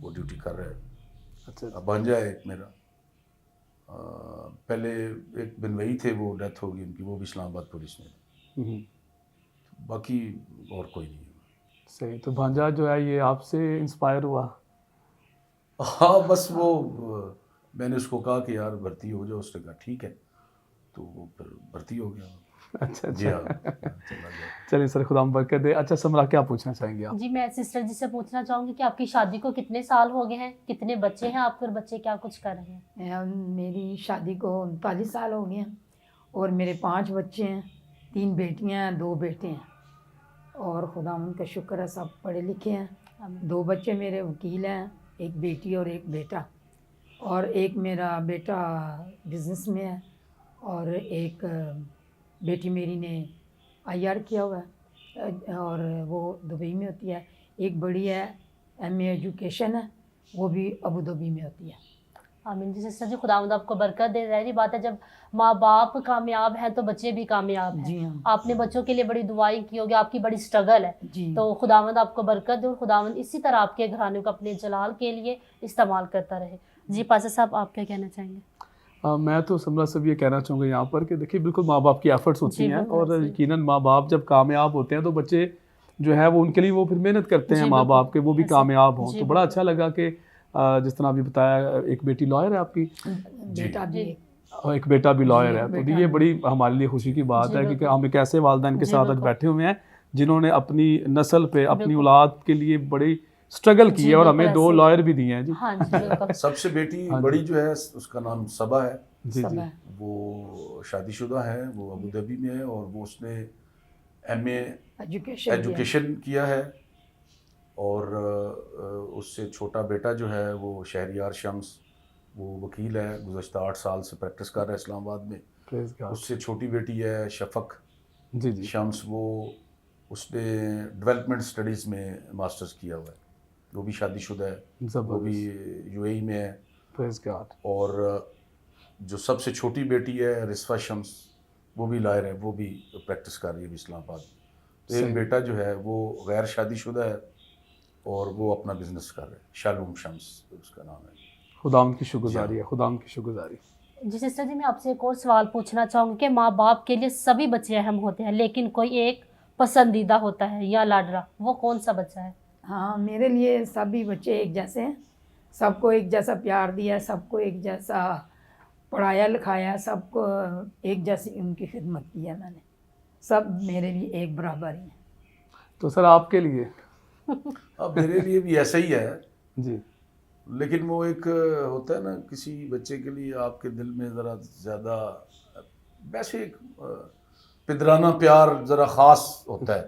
وہ ڈیوٹی کر رہا ہے. اچھا اب بھانجا ہے ایک میرا, پہلے ایک بنوئی تھے, وہ ڈیتھ ہوگی ان کی, وہ بھی اسلام آباد پولیس میں. ہوں، باقی اور کوئی نہیں. صحیح. تو بھانجا جو ہے یہ آپ سے انسپائر ہوا؟ ہاں بس وہ میں نے اس کو کہا کہ یار بھرتی ہو جاؤ, اس نے کہا ٹھیک ہے, تو وہ پھر بھرتی ہو گیا. اچھا جی اچھا. ہاں, چلا گیا. چلیے سر, خدا برکت دے. اچھا سمرا, کیا پوچھنا چاہیں گے آپ؟ جی میں سسٹر جی سے پوچھنا چاہوں گی کہ آپ کی شادی کو کتنے سال ہو گئے ہیں, کتنے بچے ہیں آپ کے, اور بچے کیا کچھ کر رہے ہیں؟ میری شادی کو 39 سال ہو گئے ہیں اور میرے 5 بچے ہیں, 3 بیٹیاں ہیں 2 بیٹے ہیں, اور خدا ان کا شکر ہے سب پڑھے لکھے ہیں. 2 بچے میرے وکیل ہیں, ایک بیٹی اور ایک بیٹا, اور ایک میرا بیٹا بزنس میں ہے, اور ایک بیٹی میری نے IR کیا ہوا ہے اور وہ دبئی میں ہوتی ہے. ایک بڑی ہے MA ایجوکیشن ہے, وہ بھی ابوظہبی میں ہوتی ہے. آمین. جی سسٹر جی, خداوند آپ کو برکت دے. ظاہری بات ہے جب ماں باپ کامیاب ہیں تو بچے بھی کامیاب ہیں. جی ہاں. آپ نے بچوں کے لیے بڑی دعائیں کی ہوگی, آپ کی بڑی اسٹرگل ہے, جی تو خداوند آپ کو برکت دے, اور خداوند اسی طرح آپ کے گھرانے کو اپنے جلال کے لیے استعمال کرتا رہے. جی پاسر صاحب, آپ کیا کہنا چاہیں گے؟ میں تو سمرا سے بھی یہ کہنا چاہوں گا یہاں پر کہ دیکھیے بالکل ماں باپ کی ایفرٹس ہوتی جی ہیں, بالکل اور صحیح. یقیناً ماں باپ جب کامیاب ہوتے ہیں تو بچے جو ہے وہ ان کے لیے وہ پھر محنت کرتے ہیں جی ماں بالکل باپ کے, وہ بھی ایسا. کامیاب ہوں. جی تو بڑا بالکل. اچھا لگا کہ جس طرح ابھی بتایا, ایک بیٹی لائر ہے آپ کی بیٹا بھی جی. ایک. اور ایک بیٹا بھی لائر ہے, تو بیٹا یہ بھی. بڑی ہمارے لیے خوشی کی بات جی ہے, کیونکہ بالکل. ہم ایک ایسے والدین کے جی ساتھ آج بالکل. بیٹھے ہوئے ہیں جنہوں نے اپنی نسل پہ, اپنی بالکل. اولاد کے لیے بڑی اسٹرگل کی جی ہے, اور بالکل ہمیں 2 ایسے. لائر بھی دیے ہیں. جی ہاں جی بالکل. سب سے بیٹی ہاں جی. بڑی جو ہے اس کا نام صبا ہے, جی سب جی. ہے. وہ شادی شدہ ہے, وہ ابوظہبی میں ہے, اور وہ اس نے MA ایجوکیشن کیا. ایجوکیشن کیا ہے. اور اس سے چھوٹا بیٹا جو ہے وہ شہریار شمس, وہ وکیل ہے, گزشتہ 8 سال سے پریکٹس کر رہا ہے اسلام آباد میں. Praise God. اس سے چھوٹی بیٹی ہے شفق جی جی. شمس, وہ اس نے ڈیولپمنٹ اسٹڈیز میں ماسٹرز کیا ہوا ہے, وہ بھی شادی شدہ ہے, وہ بھی زبردست. UAE میں ہے. Praise God. اور جو سب سے چھوٹی بیٹی ہے رسوا شمس, وہ بھی لائر ہے, وہ بھی پریکٹس کر رہی ہے اسلام آباد میں. تو ایک صحیح. بیٹا جو ہے وہ غیر شادی شدہ ہے, اور وہ اپنا بزنس کر رہے ہیں, شالوم شمس اس کا نام ہے. خداوند کی شکرگزاری ہے, خداوند کی شکرگزاری. جی سسٹر جی, میں آپ سے ایک اور سوال پوچھنا چاہوں گی کہ ماں باپ کے لیے سبھی بچے اہم ہوتے ہیں, لیکن کوئی ایک پسندیدہ ہوتا ہے یا لاڈلا, وہ کون سا بچہ ہے؟ ہاں میرے لیے سبھی بچے ایک جیسے ہیں, سب کو ایک جیسا پیار دیا, سب کو ایک جیسا پڑھایا لکھایا, سب کو ایک جیسی ان کی خدمت کی ہے میں نے. سب میرے لیے ایک برابر ہی ہیں. تو سر آپ کے لیے؟ اب میرے لیے بھی ایسا ہی ہے, جی. لیکن وہ ایک ہوتا ہے نا, کسی بچے کے لیے آپ کے دل میں ذرا زیادہ ویسے ایک پدرانہ پیار ذرا خاص ہوتا ہے.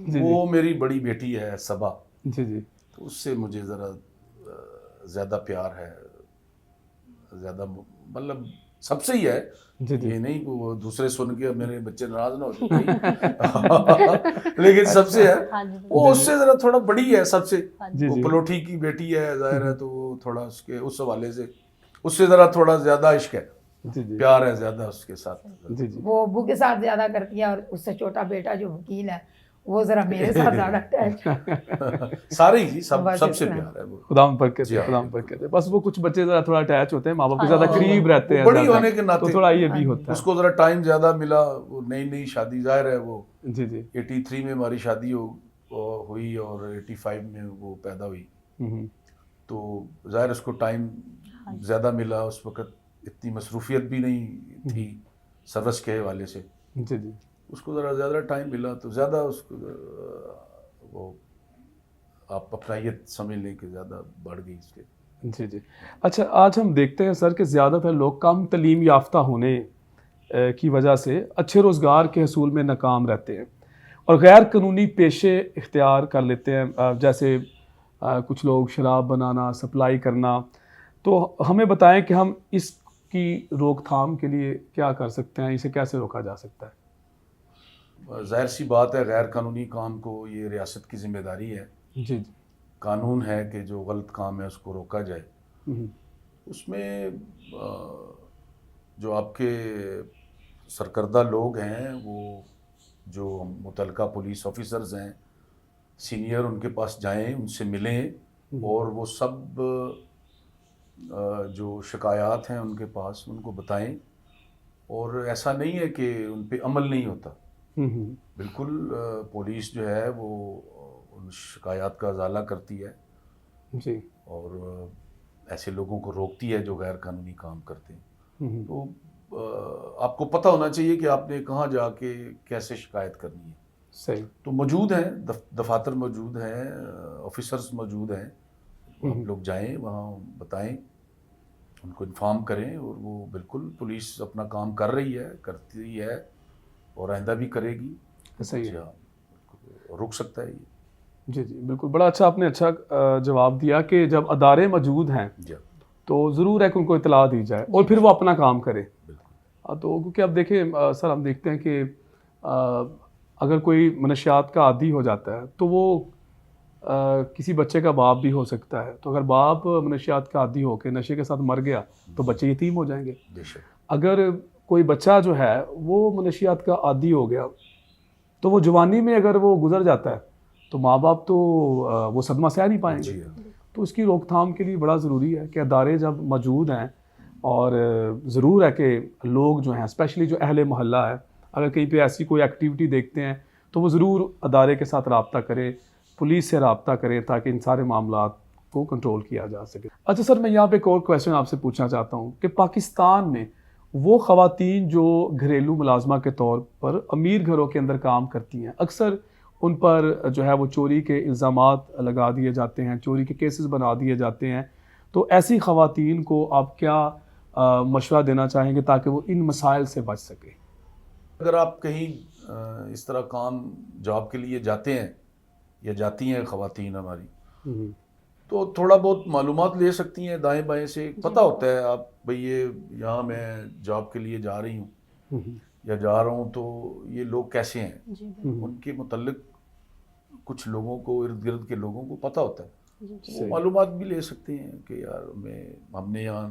جی وہ میری بڑی بیٹی ہے صبا, جی جی. تو اس سے مجھے ذرا زیادہ پیار ہے, زیادہ مطلب سب سے ہی ہے. جی جی. یہ نہیں کہ وہ دوسرے سن کے میرے بچے ناراض نہ ہو جائیں, لیکن سب سے ہے. ہاں جی وہ اس سے ذرا تھوڑا بڑی ہے سب سے, جی وہ جی. پلوٹھی کی بیٹی ہے ظاہر ہے, تو وہ تھوڑا اس کے اس حوالے سے اس سے ذرا تھوڑا زیادہ عشق ہے, جی جی. پیار ہے زیادہ اس کے ساتھ. جی جی. وہ ابو کے ساتھ زیادہ کرتی ہے, اور اس سے چھوٹا بیٹا جو وکیل ہے وہ ذرا میرے ساتھ زیادہ اٹیچ. سارے ہی سب بس سب اس سے طرح. پیار ہے وہ. خداوند برکت جی دے, ہاں, خداوند بالکل. برکت دے. بس وہ کچھ بچے ذرا تھوڑا اٹیچ ہوتے ہیں ماں باپ کے ہاں زیادہ جی. قریب رہتے ہیں, بڑی زیادہ, ہونے کے تو ناطے تھوڑا یہ بھی ہوتا اس ہے. کو ذرا ٹائم زیادہ ملا, وہ نئی نئی شادی ظاہر ہے, وہ جی جی. 83 میں ہماری شادی ہوئی اور 85 میں وہ پیدا ہوئی, تو ظاہر اس کو ٹائم زیادہ ملا. اس وقت اتنی مصروفیت بھی نہیں تھی سروس کے حوالے سے, جی جی. اس کو ذرا زیادہ ٹائم ملا, تو زیادہ اس کو وہ آپ اپنا یہ سمجھ لیں کہ زیادہ بڑھ گئی اس کے. جی جی. اچھا, آج ہم دیکھتے ہیں سر کہ زیادہ تر لوگ کم تعلیم یافتہ ہونے کی وجہ سے اچھے روزگار کے حصول میں ناکام رہتے ہیں اور غیر قانونی پیشے اختیار کر لیتے ہیں, جیسے کچھ لوگ شراب بنانا, سپلائی کرنا. تو ہمیں بتائیں کہ ہم اس کی روک تھام کے لیے کیا کر سکتے ہیں, اسے کیسے روکا جا سکتا ہے؟ ظاہر سی بات ہے, غیر قانونی کام کو یہ ریاست کی ذمہ داری ہے. جی جی. قانون ہے کہ جو غلط کام ہے اس کو روکا جائے. اس میں جو آپ کے سرکردہ لوگ ہیں, وہ جو متعلقہ پولیس آفیسرز ہیں سینئر, ان کے پاس جائیں, ان سے ملیں, اور وہ سب جو شکایات ہیں ان کے پاس ان کو بتائیں، اور ایسا نہیں ہے کہ ان پہ عمل نہیں ہوتا. بالکل پولیس جو ہے وہ ان شکایات کا ازالہ کرتی ہے جی. اور ایسے لوگوں کو روکتی ہے جو غیر قانونی کام کرتے ہیں. تو آپ کو پتہ ہونا چاہیے کہ آپ نے کہاں جا کے کیسے شکایت کرنی ہے. صحیح. تو موجود ہیں، دفاتر موجود ہیں، آفیسرز موجود ہیں. آپ لوگ جائیں وہاں، بتائیں، ان کو انفارم کریں، اور وہ بالکل پولیس اپنا کام کر رہی ہے، کرتی ہے، اور آئندہ بھی کرے گی. صحیح ہے. رک سکتا ہے یہ. جی جی بالکل، بڑا اچھا آپ نے جواب دیا کہ جب ادارے موجود ہیں جی تو ضرور ہے کہ ان کو اطلاع دی جائے اور پھر وہ اپنا کام کرے. بالکل. تو کیونکہ اب دیکھیں سر، ہم دیکھتے ہیں کہ اگر کوئی منشیات کا عادی ہو جاتا ہے تو وہ کسی بچے کا باپ بھی ہو سکتا ہے. تو اگر باپ منشیات کا عادی ہو کے نشے کے ساتھ مر گیا تو بچے یتیم ہو جائیں گے. بے شک. اگر کوئی بچہ جو ہے وہ منشیات کا عادی ہو گیا تو وہ جوانی میں اگر وہ گزر جاتا ہے تو ماں باپ تو وہ صدمہ سہ نہیں پائیں گے. جی. تو اس کی روک تھام کے لیے بڑا ضروری ہے کہ ادارے جب موجود ہیں، اور ضرور ہے کہ لوگ جو ہیں اسپیشلی جو اہل محلہ ہے، اگر کہیں پہ ایسی کوئی ایکٹیویٹی دیکھتے ہیں تو وہ ضرور ادارے کے ساتھ رابطہ کرے، پولیس سے رابطہ کرے، تاکہ ان سارے معاملات کو کنٹرول کیا جا سکے. اچھا سر، میں یہاں پہ ایک اور کویشچن آپ سے پوچھنا چاہتا ہوں کہ پاکستان میں وہ خواتین جو گھریلو ملازمہ کے طور پر امیر گھروں کے اندر کام کرتی ہیں، اکثر ان پر جو ہے وہ چوری کے الزامات لگا دیے جاتے ہیں، چوری کے کیسز بنا دیے جاتے ہیں. تو ایسی خواتین کو آپ کیا مشورہ دینا چاہیں گے تاکہ وہ ان مسائل سے بچ سکے؟ اگر آپ کہیں اس طرح کام جاب کے لیے جاتے ہیں یا جاتی ہیں خواتین ہماری، تو تھوڑا بہت معلومات لے سکتی ہیں دائیں بائیں سے. پتہ ہوتا ہے آپ بھئی یہ یہاں میں جاب کے لیے جا رہی ہوں یا جا رہا ہوں، تو یہ لوگ کیسے ہیں، ان کے متعلق کچھ لوگوں کو، ارد گرد کے لوگوں کو پتہ ہوتا ہے. وہ معلومات بھی لے سکتے ہیں کہ یار ہم نے یہاں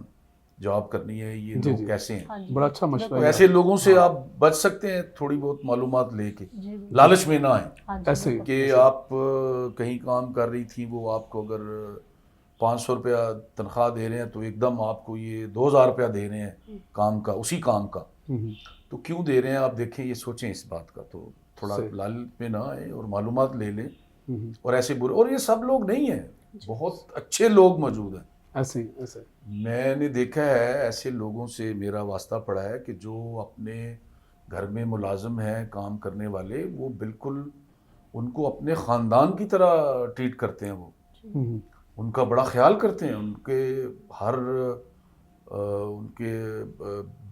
جاب کرنی ہے، یہ لوگ کیسے ہیں. بڑا اچھا مشورہ ہے. ایسے لوگوں سے آپ بچ سکتے ہیں تھوڑی بہت معلومات لے کے. لالچ میں نہ آئیں ایسے کہ آپ کہیں کام کر رہی تھیں، وہ آپ کو اگر 500 روپیہ تنخواہ دے رہے ہیں تو ایک دم آپ کو یہ 2000 روپیہ دے رہے ہیں کام کا، اسی کام کا. تو کیوں دے رہے ہیں آپ دیکھیں، یہ سوچیں اس بات کا. تو تھوڑا لالچ میں نہ آئیں اور معلومات لے لیں. اور ایسے برے، اور یہ سب لوگ نہیں ہیں، بہت اچھے لوگ موجود ہیں. ایسے میں نے دیکھا ہے ایسے لوگوں سے میرا واسطہ پڑا ہے کہ جو اپنے گھر میں ملازم ہیں، کام کرنے والے، وہ بالکل ان کو اپنے خاندان کی طرح ٹریٹ کرتے ہیں. وہ ان کا بڑا خیال کرتے ہیں، ان کے ہر ان کے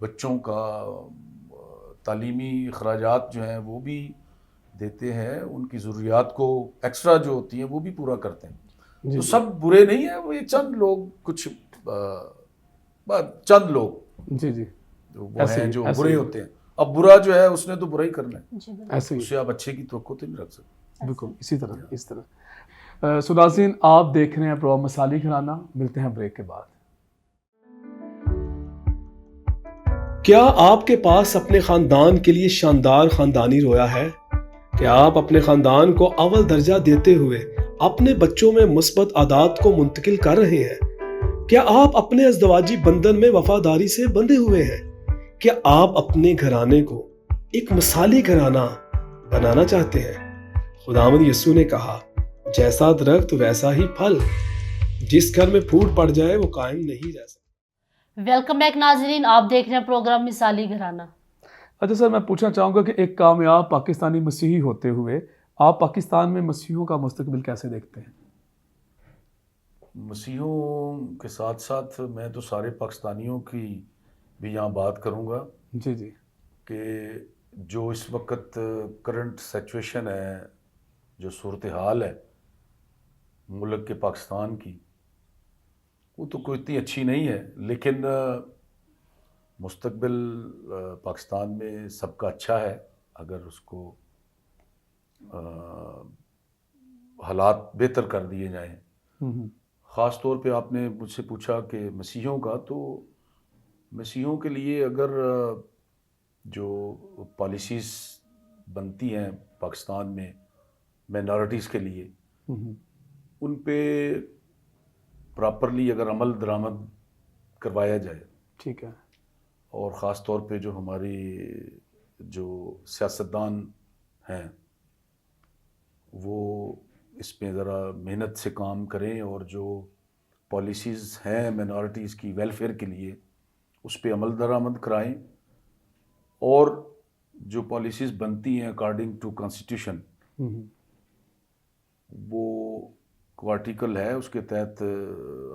بچوں کا تعلیمی اخراجات جو ہیں وہ بھی دیتے ہیں، ان کی ضروریات کو ایکسٹرا جو ہوتی ہیں وہ بھی پورا کرتے ہیں. تو سب برے نہیں ہیں، وہ یہ چند لوگ، کچھ چند لوگ جی وہ ہیں جو برے ہوتے ہیں. اب برا جو ہے اس نے تو برا ہی کرنا ہے، ایسے اس سے آپ اچھے کی توقع تو نہیں رکھ سکتے. بالکل اسی طرح. ناظرین، آپ دیکھ رہے ہیں پروگرام مثالی گھرانہ. ملتے ہیں بریک کے بعد. کیا آپ کے پاس اپنے خاندان کے لیے شاندار خاندانی رویا ہے؟ کیا آپ اپنے خاندان کو اول درجہ دیتے ہوئے اپنے بچوں میں مثبت عادات کو منتقل کر رہے ہیں؟ کیا آپ اپنے ازدواجی بندھن میں وفاداری سے بندھے ہوئے ہیں؟ کیا آپ اپنے گھرانے کو ایک مثالی گھرانہ بنانا چاہتے ہیں؟ خداوند یسوع نے کہا، جیسا درخت ویسا ہی پھل، جس گھر میں پھوٹ پڑ جائے وہ قائم نہیں رہ سکتا. ویلکم بیک ناظرین، آپ دیکھ رہے ہیں پروگرام مثالی گھرانہ. اچھا سر، میں پوچھنا چاہوں گا کہ ایک کامیاب پاکستانی مسیحی ہوتے ہوئے آپ پاکستان میں مسیحیوں کا مستقبل کیسے دیکھتے ہیں؟ مسیحیوں کے ساتھ ساتھ میں تو سارے پاکستانیوں کی بھی یہاں بات کروں گا. جی کہ جو اس وقت کرنٹ سچویشن ہے، جو صورتحال ہے ملک کے پاکستان کی، وہ تو کوئی اتنی اچھی نہیں ہے. لیکن مستقبل پاکستان میں سب کا اچھا ہے اگر اس کو حالات بہتر کر دیے جائیں. خاص طور پہ آپ نے مجھ سے پوچھا کہ مسیحیوں کا، تو مسیحیوں کے لیے اگر جو پالیسیز بنتی ہیں پاکستان میں مائنارٹیز کے لیے، ان پہ پراپرلی اگر عمل درآمد کروایا جائے، ٹھیک ہے، اور خاص طور پہ جو ہماری جو سیاستدان ہیں وہ اس میں ذرا محنت سے کام کریں، اور جو پالیسیز ہیں مینارٹیز کی ویلفیئر کے لیے اس پہ عمل درآمد کرائیں، اور جو پالیسیز بنتی ہیں اکارڈنگ ٹو کانسٹیٹیوشن، وہ آرٹیکل ہے اس کے تحت،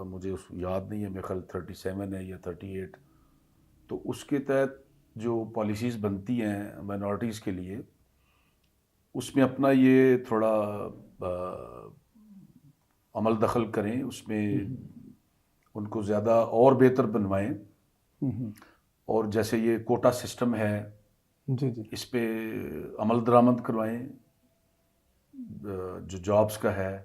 مجھے یاد نہیں ہے، میرے خیال 37 ہے یا 38، تو اس کے تحت جو پالیسیز بنتی ہیں مائنارٹیز کے لیے، اس میں اپنا یہ تھوڑا عمل دخل کریں، اس میں ان کو زیادہ اور بہتر بنوائیں، اور جیسے یہ کوٹا سسٹم ہے جی جی، اس پہ عمل درآمد کروائیں، جو جابس کا ہے،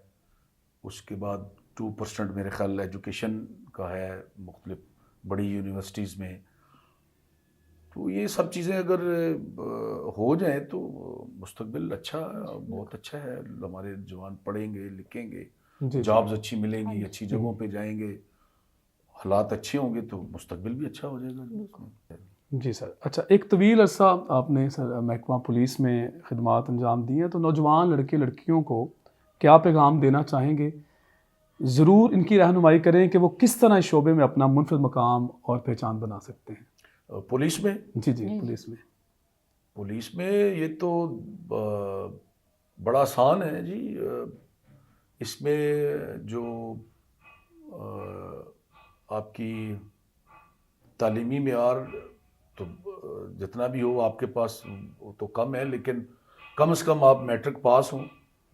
اس کے بعد 2% میرے خیال ایجوکیشن کا ہے مختلف بڑی یونیورسٹیز میں، تو یہ سب چیزیں اگر ہو جائیں تو مستقبل اچھا، بہت اچھا ہے، ہمارے جوان پڑھیں گے لکھیں گے، جی جابز اچھی ملیں گی، اچھی جگہوں پہ جائیں گے، حالات اچھے ہوں گے تو مستقبل بھی اچھا ہو جائے گا۔ جی سر، اچھا، ایک طویل عرصہ آپ نے سر محکمہ پولیس میں خدمات انجام دی ہیں، تو نوجوان لڑکے لڑکیوں کو کیا پیغام دینا چاہیں گے؟ ضرور ان کی رہنمائی کریں کہ وہ کس طرح اس شعبے میں اپنا منفرد مقام اور پہچان بنا سکتے ہیں۔ پولیس میں جی جی، پولیس میں یہ تو بڑا آسان ہے جی، اس میں جو آپ کی تعلیمی معیار تو جتنا بھی ہو آپ کے پاس وہ تو کم ہے، لیکن کم از کم آپ میٹرک پاس ہوں،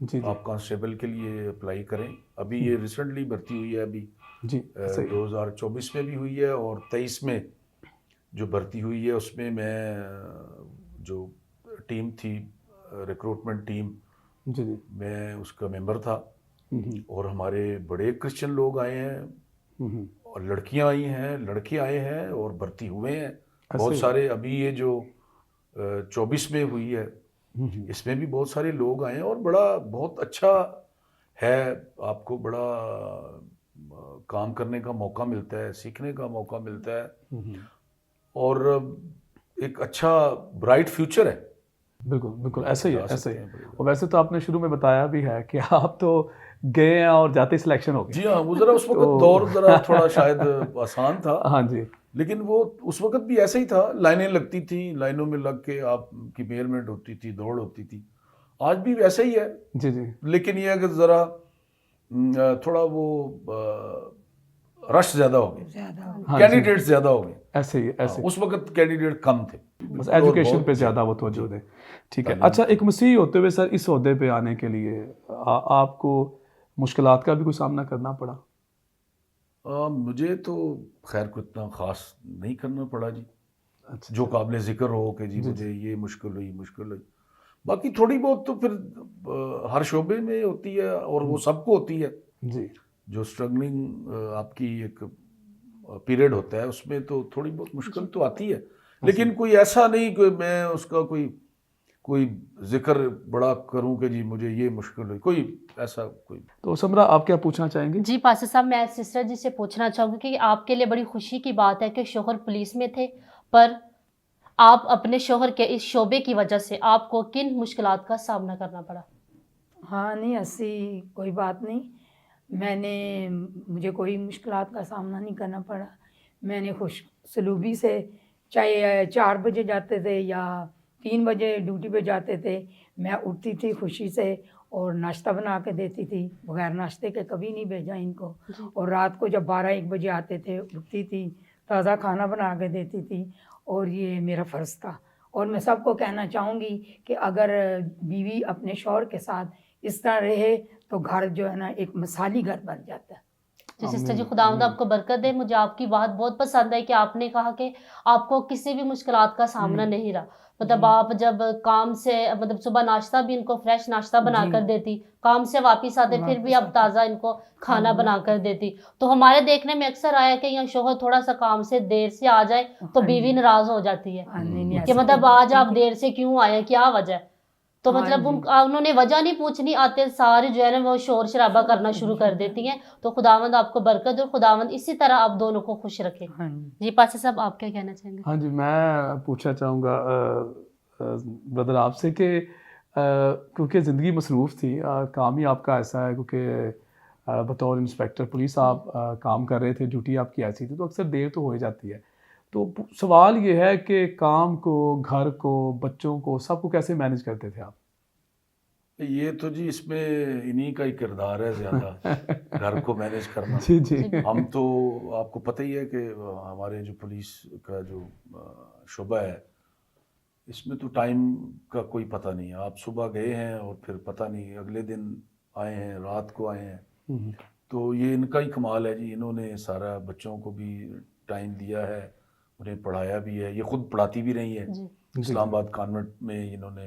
جی آپ کانسٹیبل کے لیے اپلائی کریں۔ ابھی یہ ریسنٹلی بھرتی ہوئی ہے، ابھی جی، 2024 میں بھی ہوئی ہے، اور 23 میں جو بھرتی ہوئی ہے اس میں جو ٹیم تھی ریکروٹمنٹ ٹیم، جی جی، میں اس کا ممبر تھا، اور ہمارے بڑے کرسچن لوگ آئے ہیں، اور لڑکیاں آئی ہیں، لڑکے آئے ہیں، اور بھرتی ہوئے ہیں بہت سارے۔ ابھی یہ جو 24 میں ہوئی ہے اس میں بھی بہت سارے لوگ آئے ہیں، اور بہت اچھا ہے، آپ کو بڑا کام کرنے کا موقع ملتا ہے، سیکھنے کا موقع ملتا ہے، اور ایک اچھا برائٹ فیوچر ہے۔ بالکل بالکل ایسا ہی ہے، ایسا ہی ہے۔ اور ویسے تو آپ نے شروع میں بتایا بھی ہے کہ آپ تو گئے ہیں اور جاتے ہی سلیکشن ہو گئے۔ جی ہاں، وہ ذرا اس وقت دور ذرا تھوڑا شاید آسان تھا، ہاں جی، لیکن وہ اس وقت بھی ایسا ہی تھا، لائنیں لگتی تھیں، لائنوں میں لگ کے آپ کی میئرمنٹ ہوتی تھی، دوڑ ہوتی تھی۔ آج بھی ویسا ہی ہے، جی جی، لیکن یہ اگر ذرا تھوڑا وہ رش زیادہ ہو گئے، کینڈیڈیٹ زیادہ ہو گئے، ایسے ہی ایسے، اس وقت کینڈیڈیٹ کم تھے، بس ایجوکیشن پہ زیادہ وہ توجہ دیں۔ ٹھیک ہے، اچھا، ایک مسیحی ہوتے ہوئے سر اس عہدے پہ آنے کے لیے آپ کو مشکلات کا بھی کوئی سامنا کرنا پڑا؟ مجھے تو خیر کو اتنا خاص نہیں کرنا پڑا جی، جو قابل ذکر ہو کہ جی مجھے یہ مشکل ہوئی، باقی تھوڑی بہت تو پھر ہر شعبے میں ہوتی ہے، اور وہ سب کو ہوتی ہے۔ جی، جو اسٹرگلنگ آپ کی ایک پیریڈ ہوتا ہے اس میں تو تھوڑی بہت مشکل تو آتی ہے، لیکن کوئی ایسا نہیں کہ میں اس کا کوئی ذکر بڑا کروں کہ جی مجھے یہ مشکل ہوئی، کوئی ایسا کوئی۔ تو سمرا آپ کیا پوچھنا چاہیں گے؟ جی پاسر صاحب، میں سسٹر جی سے پوچھنا چاہوں گی کہ آپ کے لیے بڑی خوشی کی بات ہے کہ شوہر پولیس میں تھے، پر آپ اپنے شوہر کے اس شعبے کی وجہ سے آپ کو کن مشکلات کا سامنا کرنا پڑا؟ ہاں نہیں، ایسی کوئی بات نہیں، مجھے کوئی مشکلات کا سامنا نہیں کرنا پڑا۔ میں نے خوش سلوبی سے، چاہے 4 بجے جاتے تھے یا 3 بجے ڈیوٹی پہ جاتے تھے، میں اٹھتی تھی خوشی سے اور ناشتہ بنا کے دیتی تھی، بغیر ناشتے کے کبھی نہیں بھیجا ان کو، اور رات کو جب 12-1 بجے آتے تھے اٹھتی تھی، تازہ کھانا بنا کے دیتی تھی، اور یہ میرا فرض تھا۔ اور میں سب کو کہنا چاہوں گی کہ اگر بیوی اپنے شوہر کے ساتھ اس طرح رہے تو گھر جو ہے نا ایک مثالی گھر بن جاتا ہے۔ جی سسٹر جی، خداوند آپ کو برکت دے۔ مجھے آپ کی بات بہت پسند ہے کہ آپ نے کہا کہ آپ کو کسی بھی مشکلات کا سامنا نہیں رہا، مطلب آپ جب کام سے، مطلب صبح ناشتہ بھی ان کو فریش ناشتہ بنا کر دیتی، کام سے واپس آتے پھر بھی آپ تازہ ان کو کھانا بنا کر دیتی۔ تو ہمارے دیکھنے میں اکثر آیا کہ یہ شوہر تھوڑا سا کام سے دیر سے آ جائے تو بیوی ناراض ہو جاتی ہے کہ مطلب آج آپ دیر سے کیوں آئے، کیا وجہ ہے؟ تو ہاں مطلب جی۔ انہوں نے وجہ نہیں پوچھنی، آتے سارے جو ہے نا وہ شور شرابہ کرنا شروع کر دیتی ہیں. تو خداوند آپ کو برکت دے اور خداوند اسی طرح آپ دونوں کو خوش رکھے. ہاں جی۔ جی پاسا صاحب آپ کیا کہنا چاہیں گے؟ ہاں جی، میں پوچھنا چاہوں گا بردر آپ سے کہ کیونکہ زندگی مصروف تھی، کام ہی آپ کا ایسا ہے، کیونکہ بطور انسپیکٹر پولیس آپ کام کر رہے تھے، ڈیوٹی آپ کی ایسی تھی، تو اکثر دیر تو ہو ہی جاتی ہے. تو سوال یہ ہے کہ کام کو، گھر کو، بچوں کو، سب کو کیسے مینیج کرتے تھے آپ؟ یہ تو جی اس میں انہی کا ہی کردار ہے زیادہ، گھر کو مینیج کرنا. جی جی ہم تو آپ کو پتہ ہی ہے کہ ہمارے جو پولیس کا جو شعبہ ہے، اس میں تو ٹائم کا کوئی پتہ نہیں ہے. آپ صبح گئے ہیں اور پھر پتہ نہیں اگلے دن آئے ہیں، رات کو آئے ہیں. تو یہ ان کا ہی کمال ہے جی، انہوں نے سارا بچوں کو بھی ٹائم دیا ہے، انہیں پڑھایا بھی ہے. یہ خود پڑھاتی بھی رہی ہیں. اسلام آباد کانوینٹ میں انہوں نے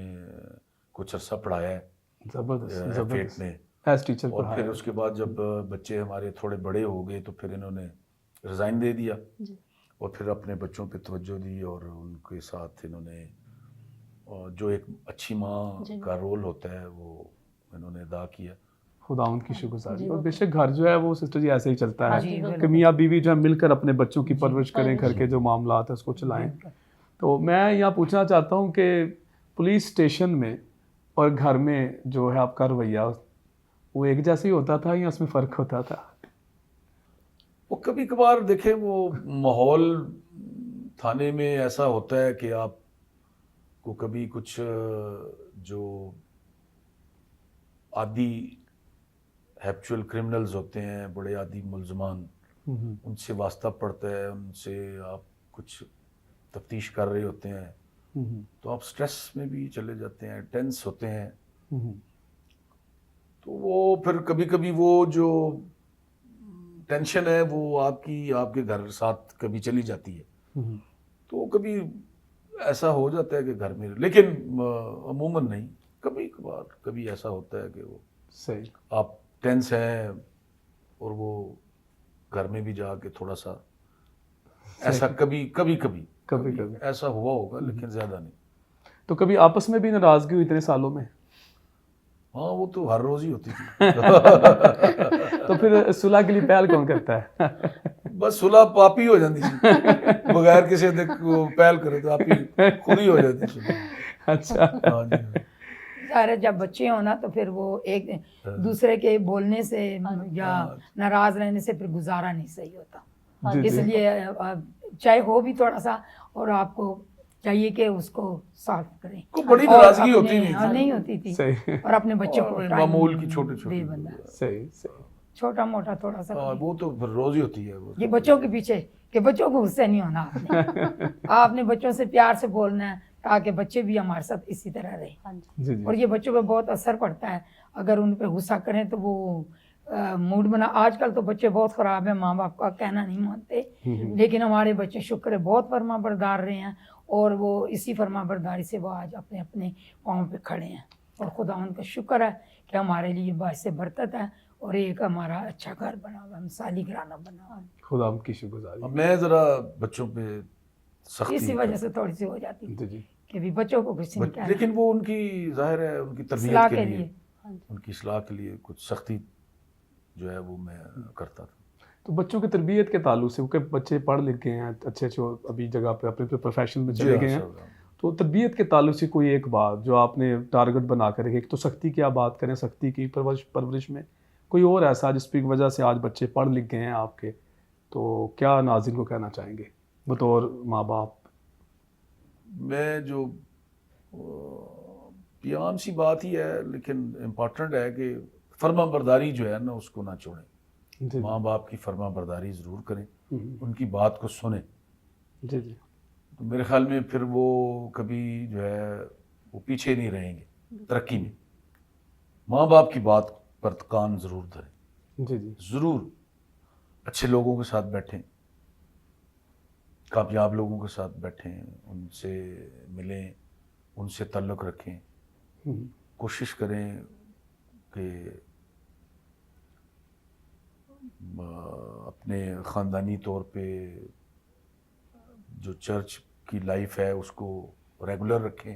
کچھ عرصہ پڑھایا ہے، زبردست ایف میں. ایز ٹیچر اور پڑھایا پھر ہے. اس کے بعد جب بچے ہمارے تھوڑے بڑے ہو گئے تو پھر انہوں نے ریزائن دے دیا اور پھر اپنے بچوں پہ توجہ دی، اور ان کے ساتھ انہوں نے جو ایک اچھی ماں کا رول ہوتا ہے وہ انہوں نے ادا کیا. خداوند کی شکر گزاری. اور بے شک گھر جو ہے وہ سسٹر جی ایسے ہی چلتا جی، ہے بالکل۔ کہ میاں بیوی جو ہے مل کر اپنے بچوں کی پرورش کریں، گھر کے جو معاملات ہیں اس کو چلائیں. تو میں یہاں پوچھنا چاہتا ہوں کہ پولیس اسٹیشن میں اور گھر میں جو ہے آپ کا رویہ وہ ایک جیسا ہی ہوتا تھا یا اس میں فرق ہوتا تھا؟ وہ کبھی کبھار دیکھیں وہ ماحول تھانے میں ایسا ہوتا ہے کہ آپ کو کبھی کچھ جو عادی ہیپچول کرمنلز ہوتے ہیں، بڑے عادی ملزمان، ان سے واسطہ پڑتا ہے، ان سے آپ کچھ تفتیش کر رہے ہوتے ہیں تو آپ سٹریس میں بھی چلے جاتے ہیں، ٹینس ہوتے ہیں. تو وہ پھر کبھی کبھی وہ جو ٹینشن ہے وہ آپ کے گھر ساتھ کبھی چلی جاتی ہے. تو کبھی ایسا ہو جاتا ہے کہ گھر میں، لیکن عموماً نہیں. کبھی کبھار کبھی ایسا ہوتا ہے کہ وہ صحیح. آپ ٹینس ہیں اور وہ گھر میں بھی جا کے تھوڑا سا ایسا کبھی ایسا ہوا ہوگا، لیکن زیادہ نہیں. تو کبھی آپس میں بھی ناراضگی ہوئی اتنے سالوں میں؟ ہاں وہ تو ہر روز ہی ہوتی تھی. تو پھر صلح کے لیے پہل کون کرتا ہے؟ بس صلح آپ ہی ہو جاتی تھی، بغیر کسی پہل کرے تو آپ ہی خود ہی ہو جاتی صلح. اچھا. ہاں جی. ظاہر جب بچے ہونا تو پھر وہ ایک دوسرے کے بولنے سے یا ناراض رہنے سے پھر گزارا نہیں صحیح ہوتا. اس لیے چاہے ہو بھی تھوڑا سا، اور آپ کو چاہیے کہ اس کو سالو کریں. کو بڑی ناراضگی ہوتی نہیں ہوتی تھی، اور اپنے بچوں کو معمول کی چھوٹے بندہ صحیح چھوٹا موٹا تھوڑا سا وہ تو پھر روز ہی ہوتی ہے. یہ بچوں کے پیچھے کہ بچوں کو غصے نہیں ہونا آپ اپنے بچوں سے پیار سے بولنا ہے تاکہ بچے بھی ہمارے ساتھ اسی طرح رہے. اور یہ بچوں پہ بہت اثر پڑتا ہے، اگر ان پہ غصہ کریں تو وہ موڈ بنا. آج کل تو بچے بہت خراب ہیں، ماں باپ کا کہنا نہیں مانتے، لیکن ہمارے بچے شکر ہے بہت فرما بردار رہے ہیں، اور وہ اسی فرما برداری سے وہ آج اپنے اپنے پاؤں پہ کھڑے ہیں. اور خدا ان کا شکر ہے کہ ہمارے لیے باعث برکت ہے، اور ایک ہمارا اچھا گھر بنا ہوا، مثالی گھرانہ بنا ہوا. خدا کی شکر گزاری. میں ذرا بچوں پہ سختی اسی وجہ سے تھوڑی سی ہو جاتی جی کہ بھی بچوں کو کچھ نہیں کہنا، لیکن وہ ان کی ظاہر ہے ان کی اصلاح تربیت کے کے لیے، لیے. ان کی اصلاح کے لیے کچھ سختی جو ہے وہ میں کرتا تھا. تو بچوں کی تربیت کے تعلق سے، کیونکہ بچے پڑھ لکھ گئے ہیں اچھے ابھی جگہ پہ اپنے پروفیشن میں چلے گئے ہیں، تو تربیت کے تعلق سے کوئی ایک بات جو آپ نے ٹارگٹ بنا کر رکھے، ایک تو سختی کی آپ بات کریں، سختی کی پرورش میں کوئی اور ایسا جس کی وجہ سے آج بچے پڑھ لکھ گئے ہیں آپ کے، تو کیا ناظرین کو کہنا چاہیں گے بطور ماں باپ؟ میں جو عام سی بات ہی ہے لیکن امپورٹنٹ ہے کہ فرما برداری جو ہے نا اس کو نہ چھوڑیں. ماں باپ کی فرما برداری ضرور کریں، ان کی بات کو سنیں. جی جی. تو میرے خیال میں پھر وہ کبھی جو ہے وہ پیچھے نہیں رہیں گے ترقی میں. ماں باپ کی بات پر کان ضرور دھریں. جی جی. ضرور اچھے لوگوں کے ساتھ بیٹھیں، کامیاب لوگوں کے ساتھ بیٹھیں، ان سے ملیں، ان سے تعلق رکھیں. کوشش کریں کہ اپنے خاندانی طور پہ جو چرچ کی لائف ہے اس کو ریگولر رکھیں.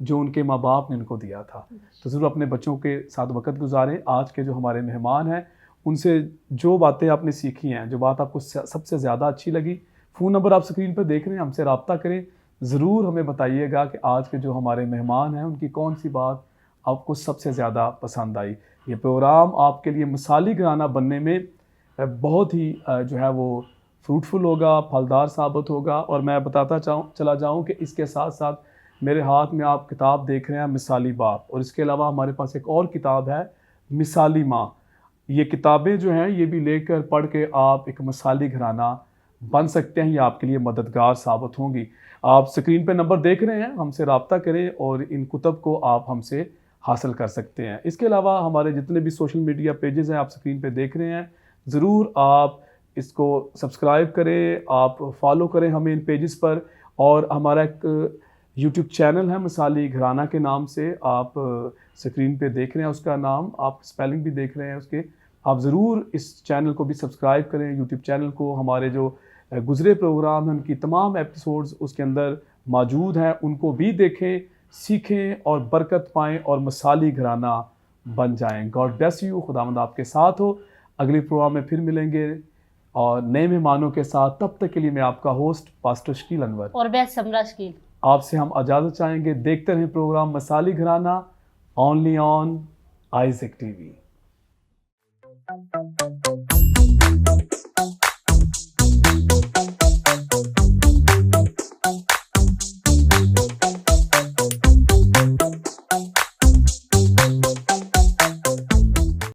جو ان کے ماں باپ نے ان کو دیا تھا. تو ضرور اپنے بچوں کے ساتھ وقت گزاریں. آج کے جو ہمارے مہمان ہیں ان سے جو باتیں آپ نے سیکھی ہیں, جو بات آپ کو سب سے زیادہ اچھی لگی, فون نمبر آپ اسکرین پہ دیکھ رہے ہیں, ہم سے رابطہ کریں. ضرور ہمیں بتائیے گا کہ آج کے جو ہمارے مہمان ہیں ان کی کون سی بات آپ کو سب سے زیادہ پسند آئی. یہ پروگرام آپ کے لیے مثالی گھرانہ بننے میں بہت ہی جو ہے وہ فروٹفل ہوگا, پھلدار ثابت ہوگا. اور میں بتاتا چلا جاؤں کہ اس کے ساتھ ساتھ میرے ہاتھ میں آپ کتاب دیکھ رہے ہیں مثالی باپ, اور اس کے علاوہ ہمارے پاس ایک اور کتاب ہے مثالی ماں. یہ کتابیں جو ہیں یہ بھی لے کر پڑھ کے آپ ایک مثالی گھرانہ بن سکتے ہیں, یہ آپ کے لیے مددگار ثابت ہوں گی. آپ اسکرین پہ نمبر دیکھ رہے ہیں, ہم سے رابطہ کریں اور ان کتب کو آپ ہم سے حاصل کر سکتے ہیں. اس کے علاوہ ہمارے جتنے بھی سوشل میڈیا پیجز ہیں آپ اسکرین پہ دیکھ رہے ہیں, ضرور آپ اس کو سبسکرائب کریں, آپ فالو کریں ہمیں ان پیجز پر. اور ہمارا ایک یوٹیوب چینل ہے مثالی گھرانہ کے نام سے, آپ اسکرین پہ دیکھ رہے ہیں اس کا نام, آپ اسپیلنگ بھی دیکھ رہے ہیں اس کے. آپ ضرور اس چینل کو بھی سبسکرائب کریں, یوٹیوب چینل کو. ہمارے جو گزرے پروگرام ہیں ان کی تمام ایپیسوڈز اس کے اندر موجود ہیں, ان کو بھی دیکھیں, سیکھیں اور برکت پائیں اور مثالی گھرانہ بن جائیں. God bless you. خداوند آپ کے ساتھ ہو. اگلے پروگرام میں پھر ملیں گے اور نئے مہمانوں کے ساتھ. تب تک کے لیے میں آپ کا ہوسٹ پاسٹر شکیل انور اور میں سمرا شکیل آپ سے ہم اجازت چاہیں گے. دیکھتے رہیں پروگرام مثالی گھرانہ, اونلی آن آئزک ٹی وی.